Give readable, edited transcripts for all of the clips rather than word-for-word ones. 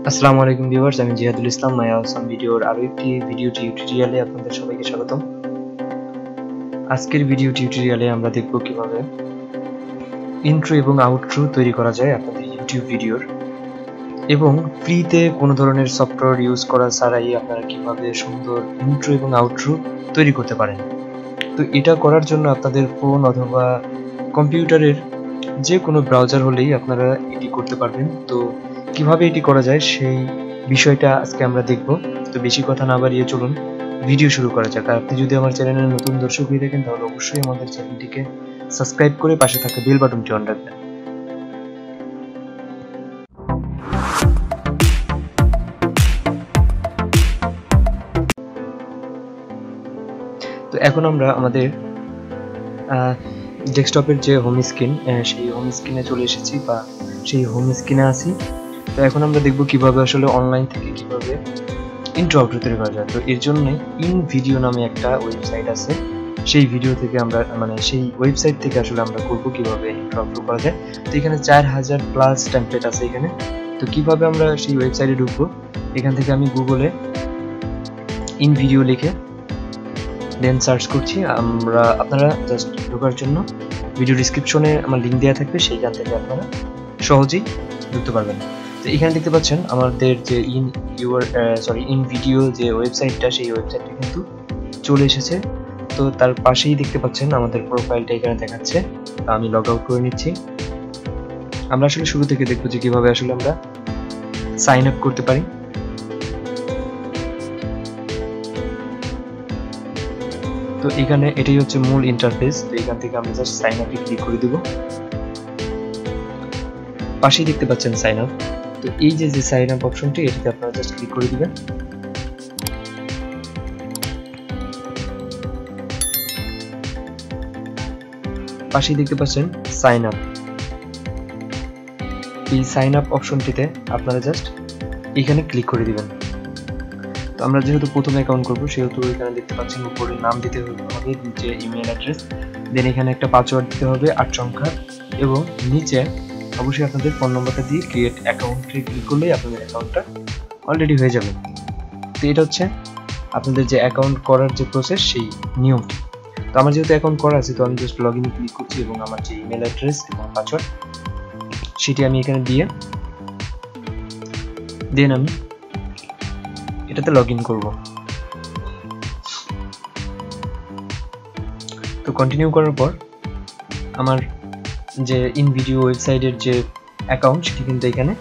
আসসালামু আলাইকুম ভিউয়ার্স, আমি জিহাদুল ইসলাম মাই আওয়াসাম ভিডিওর আরো একটি ভিডিও টিউটোরিয়ালে আপনাদের সবাইকে স্বাগতম। আজকের ভিডিও টিউটোরিয়ালে আমরা দেখব কিভাবে ইন্ট্রো এবং আউটরো তৈরি করা যায় আপনাদের ইউটিউব ভিডিওর, এবং ফ্রিতে কোনো ধরনের সফটওয়্যার ইউজ করা ছাড়াই আপনারা কিভাবে সুন্দর ইন্ট্রো এবং আউটরো তৈরি করতে পারেন। তো এটা করার জন্য আপনাদের ফোন অথবা কম্পিউটারের যে কোনো ব্রাউজার হলেই আপনারা এটি করতে পারবেন। তো কিভাবে এটি করা যায় সেই বিষয়টা আজকে আমরা দেখব। তো বেশি কথা না বাড়িয়ে চলুন ভিডিও শুরু করা যাক। আর আপনি যদি আমার চ্যানেলের নতুন দর্শক হয়ে থাকেন তাহলে অবশ্যই আমাদের চ্যানেলটিকে সাবস্ক্রাইব করে পাশে থাকা বেল বাটনটি অন রাখবেন। তো এখন আমরা আমাদের ডেস্কটপের যে হোম স্ক্রিন সেই হোম স্ক্রিনে চলে এসেছি বা সেই হোম স্ক্রিনে আছি। তো এখন আমরা দেখব কিভাবে আসলে অনলাইন থেকে কিভাবে ইন্ট্রো আউটরো তৈরি করা যায়। তো এর জন্য InVideo নামে একটা ওয়েবসাইট আছে, সেই ভিডিও থেকে আমরা সেই ওয়েবসাইট থেকে আসলে আমরা করব কিভাবে ইন্ট্রো আউটরো করা যায়। তো এখানে 4000 প্লাস টেমপ্লেট আছে এখানে। তো কিভাবে আমরা সেই ওয়েবসাইটে ঢুকবো, এখান থেকে আমি গুগলে InVideo লিখে দেন সার্চ করছি। আপনারা জাস্ট ঢোকার জন্য ভিডিও ডেসক্রিপশনে আমার লিঙ্ক দেওয়া থাকবে, সেইখান থেকে আপনারা সহজেই ঢুকতে পারবেন। তো এখানে দেখতে পাচ্ছেন আমাদের যে InVideo যে ওয়েবসাইটটা, সেই ওয়েবসাইটটা কিন্তু চলে এসেছে। তো তার পাশেই দেখতে পাচ্ছেন আমাদের প্রোফাইলটা এখানে দেখাচ্ছে। তো আমি লগ আউট করে নিচ্ছি। আমরা আসলে শুরু থেকে দেখবো যে কিভাবে আসলে আমরা সাইন আপ করতে পারি। তো এখানে এটাই হচ্ছে মূল ইন্টারফেস। তো এখান থেকে আমরা জাস্ট সাইন আপে ক্লিক করে দেব। পাশেই দেখতে পাচ্ছেন সাইন আপ। তো এই যে সাইন আপ অপশনটি, এটাতে আপনারা জাস্ট ক্লিক করে দিবেন। পাশেই দেখতে পাচ্ছেন সাইন আপ। এই সাইন আপ অপশনটিতে আপনারা জাস্ট এখানে ক্লিক করে দিবেন। তো আমরা যেহেতু প্রথম অ্যাকাউন্ট করব, সেহেতু এখানে দেখতে পাচ্ছেন উপরে নাম দিতে হবে, নিচে ইমেল অ্যাড্রেস, দেন এখানে একটা পাসওয়ার্ড দিতে হবে 8 সংখ্যা, এবং নিচে অবশ্যই আপনাদের ফোন নম্বরটা দিয়ে ক্রিয়েট অ্যাকাউন্টে ক্লিক করলেই আপনাদের অ্যাকাউন্টটা অলরেডি হয়ে যাবে। তো এটা হচ্ছে আপনাদের যে অ্যাকাউন্ট করার যে প্রসেস, সেই নিয়মটি। তো আমার যেহেতু অ্যাকাউন্ট করা আছে, তো আমি জাস্ট লগ ইনে ক্লিক করছি এবং আমার যে ইমেল অ্যাড্রেস এবং পাসওয়ার্ড সেটি আমি এখানে দিয়ে দেন আমি এটাতে লগ ইন করবো। তো কন্টিনিউ করার পর আমার যে InVideo ওয়েবসাইটের যে অ্যাকাউন্ট, সেটি কিন্তু এখানে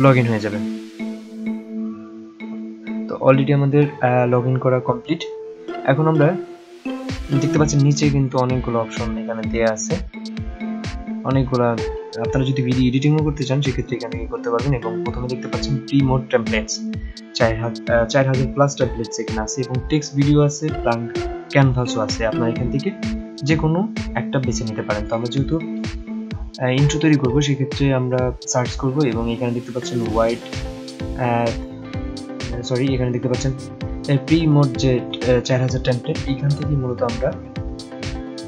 লগ ইন হয়ে যাবে। তো অলরেডি আমাদের লগ ইন করা কমপ্লিট। এখন আমরা দেখতে পাচ্ছেন নিচে কিন্তু অনেকগুলো অপশন এখানে দেওয়া আছে, অনেকগুলো। আপনারা যদি ভিডিও এডিটিংও করতে চান সেক্ষেত্রে এখানে করতে পারবেন। এবং প্রথমে দেখতে পাচ্ছেন প্রি-মোড টেমপ্লেটস, 4000 প্লাস টেমপ্লেটস এখানে আছে, এবং টেক্সট ভিডিও আছে, ব্ল্যাঙ্ক ক্যানভাসও আছে। আপনারা এখান থেকে যে কোনো একটা বেছে নিতে পারেন। তো আমরা যেহেতু ইন্ট্রো তৈরি করবো, সেক্ষেত্রে আমরা সার্চ করব, এবং এখানে দেখতে পাচ্ছেন এখানে দেখতে পাচ্ছেন প্রি-মোড যে 4000 টেমপ্লেট, এইখান থেকে মূলত আমরা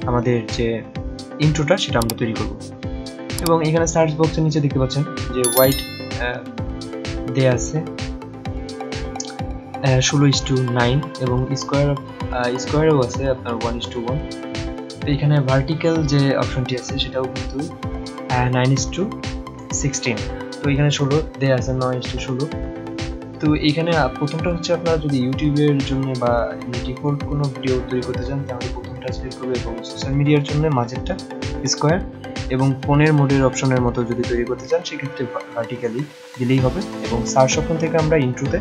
আমাদের যে ইন্ট্রোটা সেটা আমরা তৈরি করব। এবং এখানে সার্চ বক্সের নিচে দেখতে পাচ্ছেন যে হোয়াইট দেয়া আছে 16:9, এবং স্কোয়ারও আছে আপনার 1:1। তো এখানে ভার্টিক্যাল যে অপশনটি আছে সেটাও কিন্তু 9:16। তো এখানে 16 দেয়া আছে 9:16। তো এখানে প্রথমটা হচ্ছে আপনারা যদি ইউটিউবের জন্য বা ডিফল্ট কোনো ভিডিও তৈরি করতে চান তাহলে প্রথমটা সিলেক্ট করবে, এবং সোশ্যাল মিডিয়ার জন্য মাঝেরটা স্কোয়ার, এবং ফোনের মোডের অপশনের মতো যদি তৈরি করতে চান সেক্ষেত্রে ভার্টিক্যালি দিলেই হবে। এবং সার্চ অপশন থেকে আমরা ইন্ট্রোতে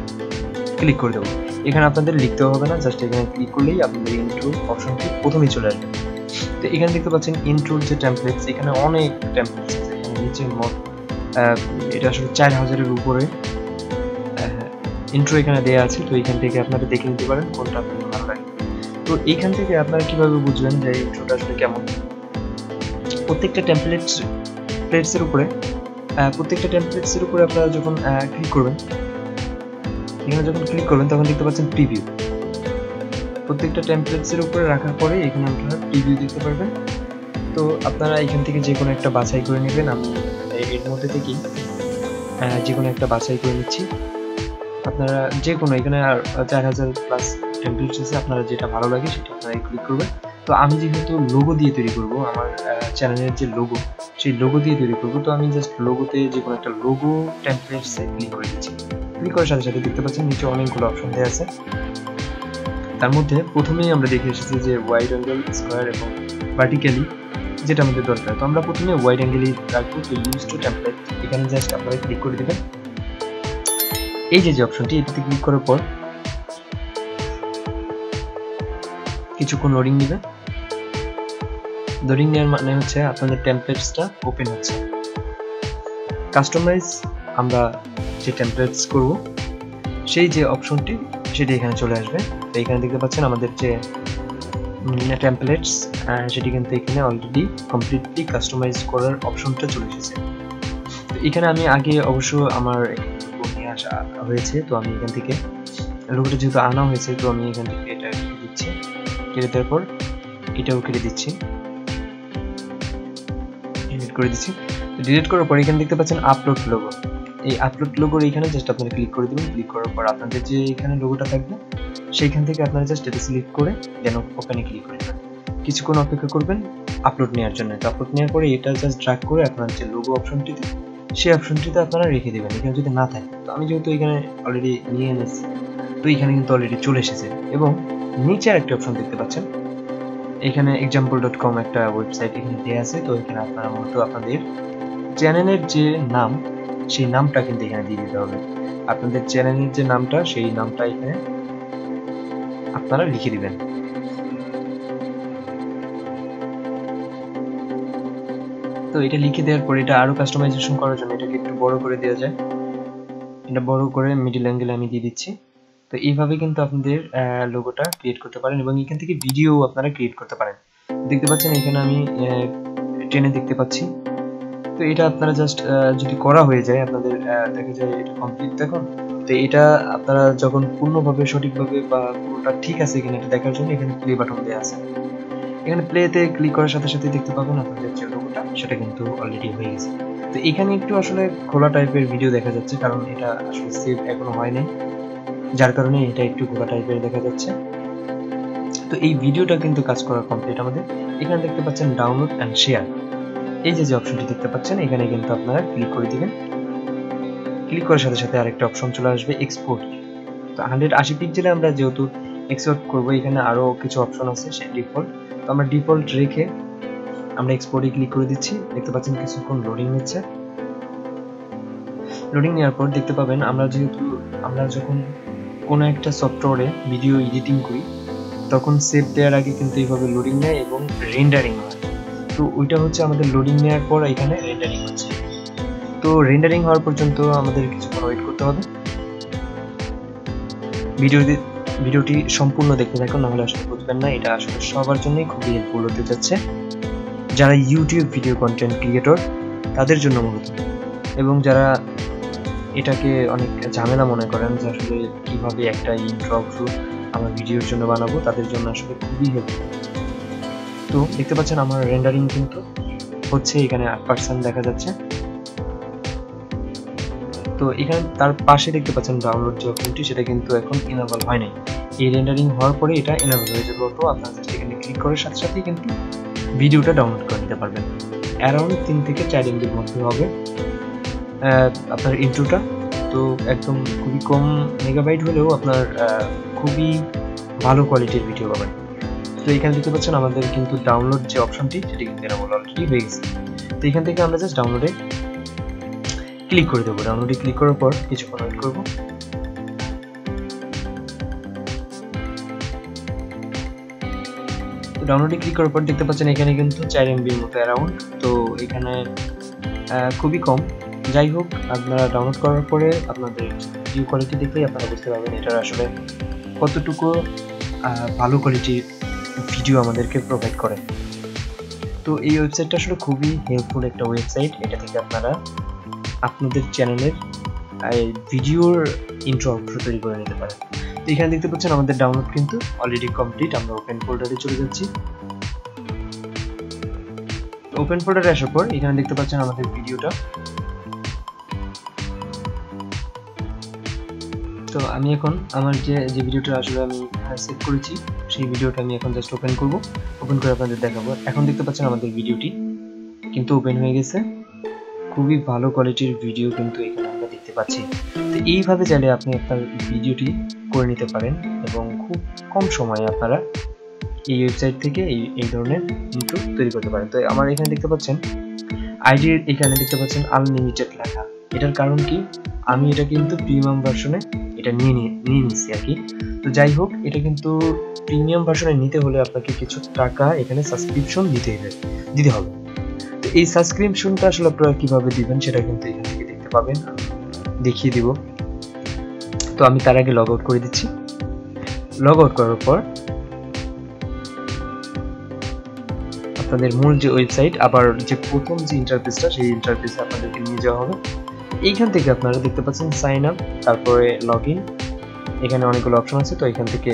ক্লিক করে দেবো। এখানে আপনাদের লিখতেও হবে না, জাস্ট এখানে ক্লিক করলেই আপনাদের ইন্ট্রো অপশনটি প্রথমেই চলে আসবে। তো এখানে দেখতে পাচ্ছেন ইন্ট্রোর যে টেমপ্লেটস, এখানে অনেক টেমপ্লেটস আছে। এখানে নিচে মোট এটা আসলে 4000-এর উপরে ইন্ট্রো এখানে দেওয়া আছে। তো এখান থেকে আপনারা দেখে নিতে পারেন কোনটা আপনাদের ভালো লাগে। তো এইখান থেকে আপনারা কিভাবে বুঝবেন যে ইন্ট্রোটা আসলে কেমন, প্রত্যেকটা টেমপ্লেটসের উপরে আপনারা যখন ক্লিক করবেন, এখানে যখন ক্লিক করবেন তখন দেখতে পাচ্ছেন প্রিভিউ। প্রত্যেকটা টেমপ্লেটসের উপরে রাখার পরে এখানে আপনারা প্রিভিউ দেখতে পারবেন। তো আপনারা এখান থেকে যে কোনো একটা বাছাই করে নেবেন। আমি এর মধ্যে থেকেই যে কোনো একটা বাছাই করে নিচ্ছি। আপনারা যে কোনো এখানে 4000 প্লাস টেমপ্লেটস আছে, আপনারা যেটা ভালো লাগে সেটা আপনারা ক্লিক করবেন। তো আমি যেহেতু লোগো দিয়ে তৈরি করব, আমার চ্যানেলের যে লোগো সেই লোগো দিয়ে তৈরি করব, তো আমি জাস্ট লোগোতে যে কোনো একটা লোগো টেমপ্লেটসে ক্লিক করে দিচ্ছি। ক্লিক করার সাথে সাথে দেখতে পাচ্ছেন নিচে অনেকগুলো অপশন দেওয়া আছে। তার মধ্যে প্রথমেই আমরা দেখে এসেছি যে ওয়াইড অ্যাঙ্গেল, স্কোয়ার এবং ভার্টিক্যালি যেটা আমাদের দরকার। তো আমরা প্রথমে ওয়াইড অ্যাঙ্গেলই রাখবো। তো ইউজ টু টেমপ্লেট এখানে জাস্ট আপনারা ক্লিক করে দেবেন। এই যে অপশনটি, এটাতে ক্লিক করার পর কিছুক্ষণ লোডিং নেবে। লোডিং নেওয়ার মানে হচ্ছে আপনাদের টেমপ্লেটসটা ওপেন হচ্ছে। কাস্টমাইজ আমরা যে টেমপ্লেটস করব সেই যে অপশনটি সেটি এখানে চলে আসবে। তো এখানে দেখতে পাচ্ছেন আমাদের যে টেমপ্লেটস সেটি কিন্তু এখানে অলরেডি কমপ্লিটলি কাস্টমাইজ করার অপশনটা চলে এসেছে। তো এখানে আমি আগে অবশ্য আমার নিয়ে আসা হয়েছে, তো আমি এখান থেকে লোগোটা যেহেতু আনা হয়েছে, তো আমি এখান থেকে এটা কেটে দিচ্ছি। কেটে দেওয়ার পর এটাও কেটে দিচ্ছি, ডিলিট করে দিচ্ছি। তো ডিলিট করার পর এখানে দেখতে পাচ্ছেন আপলোড লোগো। এই আপলোড লোগোর এখানে জাস্ট আপনারা ক্লিক করে দেবেন। ক্লিক করার পর আপনাদের যে এখানে লোগোটা থাকবে সেইখান থেকে আপনারা জাস্ট এটা সিলেক্ট করে দেন ওপেনে ক্লিক করে দেবেন। কিছুক্ষণ অপেক্ষা করবেন আপলোড নেওয়ার জন্য। তো আপলোড নেওয়ার পরে এটা জাস্ট ড্র্যাগ করে আপনার যে লোগো অপশনটিতে সেই অপশনটিতে আপনারা রেখে দেবেন। এখানে যদি না থাকে, তো আমি যেহেতু এখানে অলরেডি নিয়ে এনেছি, তো এখানে কিন্তু অলরেডি চলে এসেছে। এবং নিচে আরেকটা অপশন দেখতে পাচ্ছেন, এখানে example.com একটা ওয়েবসাইট এখানে দেওয়া আছে। তো এখানে আপনারা মূলত আপনাদের চ্যানেলের যে নাম সেই নামটা কিন্তু এখানে দিয়ে দিতে হবে। আপনাদের চ্যানেলের যে নামটা সেই নামটা এখানে আপনারা লিখে দিবেন। তো এটা লিখে দেওয়ার পর এটা আরো কাস্টমাইজেশন করার জন্য এটাকে একটু বড় করে দেওয়া যায়। এটা বড় করে মিডল অ্যাঙ্গেলে আমি দিয়ে দিচ্ছি। তো এইভাবে কিন্তু আপনাদের লোগোটা ক্রিয়েট করতে পারেন এবং এখান থেকে ভিডিও আপনারা ক্রিয়েট করতে পারেন। দেখতে পাচ্ছেন এখানে আমি টেনে দেখতে পাচ্ছি। তো এটা আপনারা জাস্ট যদি করা হয়ে যায়, আপনাদের দেখা যায় এটা কমপ্লিট দেখুন। তো এটা আপনারা যখন পূর্ণভাবে সঠিকভাবে বা পুরোটা ঠিক আছে কিনা এটা দেখার জন্য এখানে প্লে বাটন দেওয়া আছে। এখানে প্লেতে ক্লিক করার সাথে সাথে দেখতে পাবেন আপনাদের যে লোগোটা সেটা কিন্তু অলরেডি হয়ে গেছে। তো এখানে একটু আসলে খোলা টাইপের ভিডিও দেখা যাচ্ছে, কারণ এটা আসলে সেভ এখনো হয় নাই, যার কারণে এটা একটু খোলা টাইপের দেখা যাচ্ছে। তো এই ভিডিওটা কিন্তু কাজ করা কমপ্লিট আমাদের। এখানে দেখতে পাচ্ছেন ডাউনলোড অ্যান্ড শেয়ার, এই যে অপশনটি দেখতে পাচ্ছেন এখানে কিন্তু আপনারা ক্লিক করে দিবেন। ক্লিক করার সাথে সাথে আরেকটা অপশন চলে আসবে এক্সপোর্ট। তো 180 পিক্সেলে আমরা যেহেতু এক্সপোর্ট করব, এখানে আরো কিছু অপশন আছে, সেই ডিফল্ট। তো আমরা ডিফল্ট রেখে আমরা এক্সপোর্টে ক্লিক করে দিচ্ছি। দেখতে পাচ্ছেন কিছুক্ষণ লোডিং নিচ্ছে। লোডিং নেওয়ার পর দেখতে পাবেন আমরা যখন কোনো একটা সফটওয়্যারে ভিডিও এডিটিং করি তখন সেভ দেওয়ার আগে কিন্তু এইভাবে লোডিং নেয় এবং রেন্ডারিং হয়। তো ওইটা হচ্ছে আমাদের লোডিং নেওয়ার পর এখানে রেন্ডারিং হচ্ছে। তো রেন্ডারিং হওয়ার পর্যন্ত আমাদের কিছুক্ষণ ওয়েট করতে হবে। ভিডিওটি সম্পূর্ণ দেখতে থাকুন, নাহলে আসলে বুঝবেন না। এটা আসলে সবার জন্যই খুবই হেল্পফুল হতে যাচ্ছে, যারা ইউটিউব ভিডিও কন্টেন্ট ক্রিয়েটর তাদের জন্য মূলত, এবং যারা এটাকে অনেক ঝামেলা মনে করেন যে আসলে কিভাবে একটা ইন্ট্রো আউটরো আমার ভিডিওর জন্য বানাবো, তাদের জন্য আসলে খুবই হেল্পফুল। তো দেখতে পাচ্ছেন আমার রেন্ডারিং কিন্তু হচ্ছে, এখানে 8% দেখা যাচ্ছে। তো এখানে তার পাশে দেখতে পাচ্ছেন ডাউনলোড যে অপশনটি সেটা কিন্তু এখন এনেবল হয় নাই। এই রেন্ডারিং হওয়ার পরে এটা এনেবল হয়ে যাবে। তো আপনারা জাস্ট এখানে ক্লিক করার সাথে সাথেই কিন্তু ভিডিওটা ডাউনলোড করে নিতে পারবেন। অ্যারাউন্ড 3 থেকে 4 MBর মধ্যে হবে আপনার ইন্ট্রোটা। তো একদম খুবই কম মেগাবাইট হলেও আপনার খুবই ভালো কোয়ালিটির ভিডিও পাবেন। তো এখানে দেখতে পাচ্ছেন আমাদের কিন্তু ডাউনলোড যে অপশনটি সেটি কিন্তু এনেবল অলরেডি হয়ে গেছে। তো এখান থেকে আমরা জাস্ট ডাউনলোডে ক্লিক করে দেবো। ডাউনলোডে ক্লিক করার পর কিছুক্ষণ ওয়েট করব। তো ডাউনলোডে ক্লিক করার পর দেখতে পাচ্ছেন এখানে কিন্তু 4 MBর মতো অ্যারাউন্ড। তো এখানে খুবই কম। যাই হোক, আপনারা ডাউনলোড করার পরে আপনাদের ভিডিও কোয়ালিটি দেখলেই আপনারা বুঝতে পারবেন এটার আসলে কতটুকু ভালো কোয়ালিটির ভিডিও আমাদেরকে প্রোভাইড করে। তো এই ওয়েবসাইটটা আসলে খুবই হেল্পফুল একটা ওয়েবসাইট। এটা থেকে আপনারা আপনাদের চ্যানেলের ভিডিওর ইন্ট্রো আউটরো তৈরি করে নিতে পারেন। তো এখানে দেখতে পাচ্ছেন আমাদের ডাউনলোড কিন্তু অলরেডি কমপ্লিট। আমরা ওপেন ফোল্ডারে চলে যাচ্ছি। ওপেন ফোল্ডারে আসার পর এখানে দেখতে পাচ্ছেন আমাদের ভিডিওটা। তো আমি এখন আমার যে ভিডিওটা আসলে আমি সেভ করেছি সেই ভিডিওটা আমি এখন জাস্ট ওপেন করব, ওপেন করে আপনাদের দেখাবো। এখন দেখতে পাচ্ছেন আমাদের ভিডিওটি কিন্তু ওপেন হয়ে গেছে। খুবই ভালো কোয়ালিটির ভিডিও কিন্তু এখানে আমরা দেখতে পাচ্ছি। তো এইভাবে চাইলে আপনি আপনার ভিডিওটি করে নিতে পারেন এবং খুব কম সময়ে আপনারা এই ওয়েবসাইট থেকে এই ধরনের ইন্ট্রো তৈরি করতে পারেন। তো আমার এখানে দেখতে পাচ্ছেন আইডির এখানে দেখতে পাচ্ছেন আনলিমিটেড লেখা। এটার কারণ কি, আমি এটা কিন্তু প্রিমিয়াম ভার্সনে এটা নিয়ে নিচ্ছি আর কি। তো যাই হোক, এটা কিন্তু প্রিমিয়াম ভার্সনে নিতে হলে আপনাকে কিছু টাকা এখানে সাবস্ক্রিপশন দিতে হবে। তো এই সাবস্ক্রিপশনটা আসলে আপনারা কিভাবে দিবেন সেটা কিন্তু এখান থেকে দেখতে পাবেন, দেখিয়ে দিব। তো আমি তার আগে লগ আউট করে দিচ্ছি। লগ আউট করার পর আপনাদের মূল যে ওয়েবসাইট, আবার যে প্রথম যে ইন্টারফেসটা সেই ইন্টারফেসে আপনাদেরকে নিয়ে যাওয়া হবে। এইখান থেকে আপনারা দেখতে পাচ্ছেন সাইন আপ, তারপরে লগ ইন, এখানে অনেকগুলো অপশন আছে। তো এখান থেকে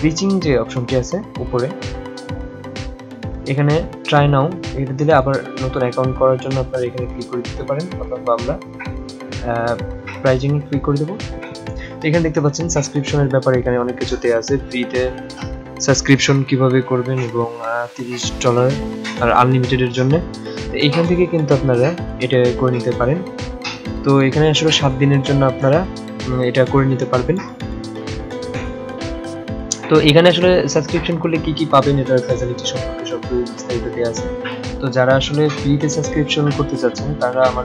রিচিং যে অপশনটি আছে উপরে, এখানে ট্রাই নাও এটা দিলে আবার নতুন অ্যাকাউন্ট করার জন্য আপনারা এখানে ক্লিক করে দিতে পারেন, অথবা আমরা প্রাইজিং ক্লিক করে দেবো। তো এখানে দেখতে পাচ্ছেন সাবস্ক্রিপশনের ব্যাপারে এখানে অনেক কিছু দেওয়া আছে, ফ্রিতে সাবস্ক্রিপশন কিভাবে করবেন এবং $30 আর আনলিমিটেডের জন্য। তো এইখান থেকে কিন্তু আপনারা এটা করে নিতে পারেন। তো এখানে আসলে 7 দিনের জন্য আপনারা এটা করে নিতে পারবেন। তো এখানে আসলে সাবস্ক্রিপশন করলে কি কি পাবেন এটার ফ্যাসিলিটি সম্পর্কে সব বিস্তারিত দেওয়া আছে। তো যারা আসলে ফ্রিতে সাবস্ক্রিপশন করতে চাচ্ছেন তারা আমার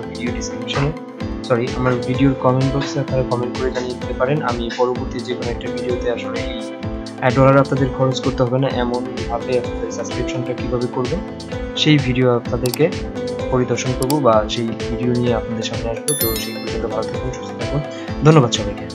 আমার ভিডিওর কমেন্ট বক্সে আপনারা কমেন্ট করে জানিয়ে দিতে পারেন। আমি পরবর্তী যে কোনো একটা ভিডিওতে আসলে এই $1 আপনাদের খরচ করতে হবে না এমন ভাবে আপনাদের সাবস্ক্রিপশনটা কিভাবে করবেন সেই ভিডিও আপনাদেরকে পরিদর্শন করব বা সেই ভিডিও নিয়ে আপনাদের সামনে আসবো। তো সেই পর্যন্ত ভালো থাকুন, সুস্থ থাকুন, ধন্যবাদ সবাইকে।